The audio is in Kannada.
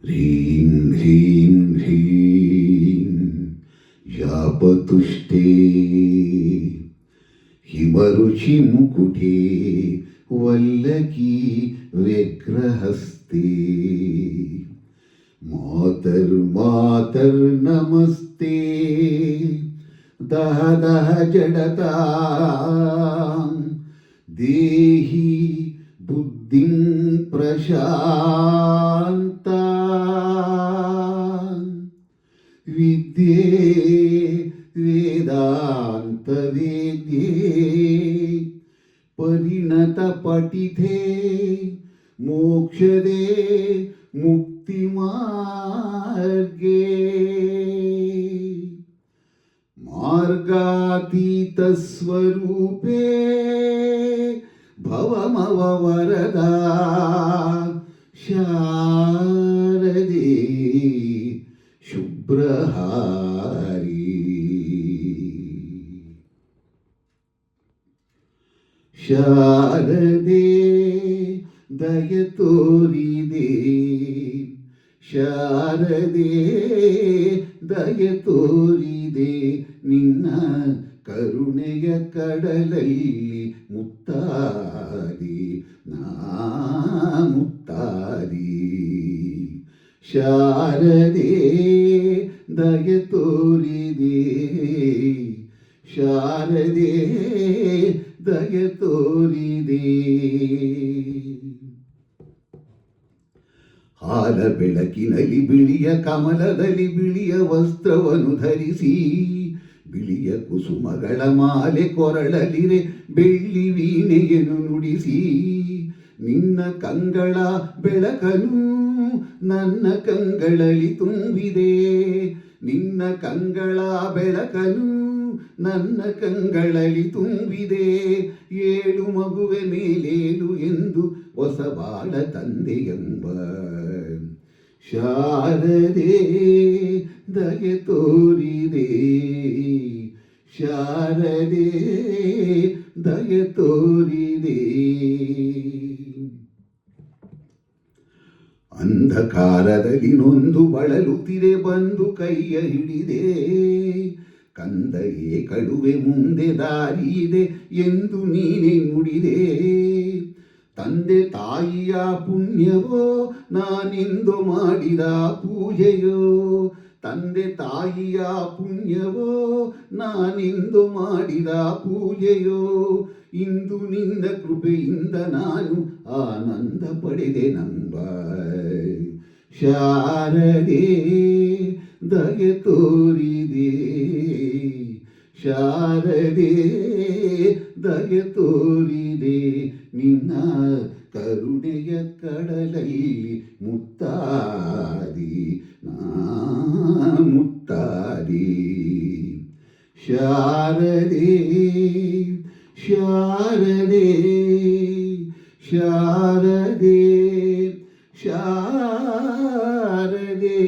ह्रीं ह्रीं ह्रीं यापतुष्टे हिमरुचि मुकुटे वल्लकी व्यग्रहस्ते मातर्नमस्ते दह दह जडतां देहि बुद्धिं प्रशान्ता विद्ये वेदान्तवेद्ये परिणतपठिते मोक्षदे मुक्तिमार्गे मार्गातीतस्वरूपे भवमववरदा शारदे शुभ्रहारी ಶಾರದೆ ದಯತೋರಿದೆ ಶಾರದೆ ದಯತೋರಿದೆ ನಿನ್ನ ಕರುಣೆಯ ಕಡಲಲ್ಲಿ ಮುತ್ತಾದಿ ನಾ ಮುತ್ತಾದಿ ಶಾರದೆ ದಯತೋರಿದೆ ಶಾರದೆ ದಯ ತೋರಿದೆ ಹಾಲ ಬೆಳಕಿನಲ್ಲಿ ಬಿಳಿಯ ಕಮಲದಲ್ಲಿ ಬಿಳಿಯ ವಸ್ತ್ರವನ್ನು ಧರಿಸಿ ಬಿಳಿಯ ಕುಸುಮಗಳ ಮಾಲೆ ಕೊರಳಲಿರೆ ಬೆಳ್ಳಿ ವೀಣೆಯನ್ನು ನುಡಿಸಿ ನಿನ್ನ ಕಂಗಳ ಬೆಳಕನು ನನ್ನ ಕಂಗಳಲ್ಲಿ ತುಂಬಿದೆ ನಿನ್ನ ಕಂಗಳ ಬೆಳಕನು ನನ್ನ ಕಂಗಳಲ್ಲಿ ತುಂಬಿದೆ ಏಳು ಮಗುವೆ ಮೇಲೇಳು ಎಂದು ಹೊಸ ಬಾಳ ತಂದೆ ಎಂಬ ಶಾರದೆ ದಯೆ ತೋರಿದೆ ಶಾರದೆ ದಯೆ ತೋರಿದೆ ಅಂಧಕಾರದಲ್ಲಿ ನೊಂದು ಬಳಲುತ್ತಿರೆ ಬಂದು ಕೈಯ ಹಿಡಿದೆ ಕಂದಯೇ ಕಡುವೆ ಮುಂದೆ ದಾರಿಯಿದೆ ಎಂದು ನೀನೇ ನುಡಿದೆ ತಂದೆ ತಾಯಿಯ ಪುಣ್ಯವೋ ನಾನಿಂದು ಮಾಡಿದ ಪೂಜೆಯೋ ತಂದೆ ತಾಯಿಯ ಪುಣ್ಯವೋ ನಾನಿಂದು ಮಾಡಿದ ಪೂಜೆಯೋ ಇಂದು ನಿನ್ನ ಕೃಪೆಯಿಂದ ನಾನು ಆನಂದ ಪಡೆದೆ ನಂಬ ಶಾರದೆ ದಯೆ ತೋರಿದೆ ಶಾರದೆ ದಯೆ ತೋರಿದೆ ನಿನ್ನ ಕರುಣೆಯ ಕಡಲಲ್ಲಿ ಮುತ್ತಾದಿ ನಾ ಮುತ್ತಾದಿ ಶಾರದೆ ಶಾರದೆ ಶಾರದೆ ಶಾರದೆ